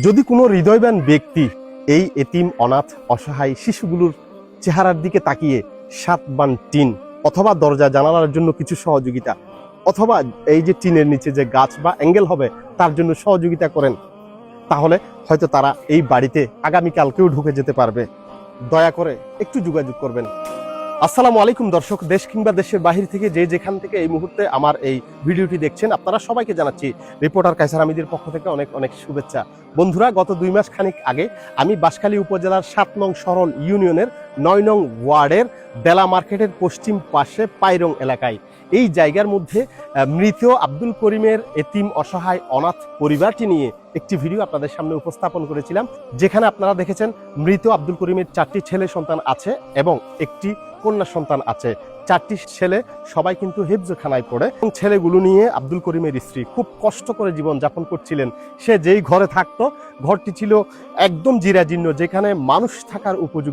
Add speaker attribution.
Speaker 1: যদি কোনো হৃদয়বান ব্যক্তি এই এতিম অনাথ অসহায় শিশুগুলোর চেহারার দিকে তাকিয়ে 7 বান টিন অথবা দরজা জানালার জন্য কিছু সহযোগিতা, অথবা এই যে টিনের নিচে যে গাছ বা অ্যাঙ্গেল হবে তার জন্য সহযোগিতা করেন, তাহলে হয়তো তারা এই বাড়িতে আগামীকালকেও ঢুকে যেতে পারবে। দয়া করে একটু যোগাযোগ করবেন। আসসালামু আলাইকুম দর্শক, দেশ কিংবা দেশের বাহির থেকে যে যেখান থেকে এই মুহূর্তে আমার এই ভিডিওটি দেখছেন, আপনারা সবাইকে জানাচ্ছি রিপোর্টার কায়সার হামিদের পক্ষ থেকে অনেক অনেক শুভেচ্ছা। বন্ধুরা, গত 2 মাস খানিক আগে আমি বাঁশখালী উপজেলার 7 নং সরল ইউনিয়নের 9 নং ওয়ার্ডের বেলা মার্কেটের পশ্চিম পাশে পাইরং এলাকায় এই জায়গার মধ্যে মৃত আব্দুল করিমের এতিম অসহায় অনাথ পরিবারটি নিয়ে একটি ভিডিও আপনাদের সামনে উপস্থাপন করেছিলাম, যেখানে আপনারা দেখেছেন মৃত আব্দুল করিমের 4টি ছেলে সন্তান আছে এবং একটি কন্যা সন্তান আছে। 4টি ছেলে সবাই কিন্তু হেফজখানায় পড়ে, এবং ছেলেগুলো নিয়ে আব্দুল করিমের স্ত্রী খুব কষ্ট করে জীবন যাপন করছিলেন। সে যেই ঘরে থাকতো, ঘরটি ছিল একদম জীর্ণজীর্ণ, যেখানে মানুষ থাকার উপযোগী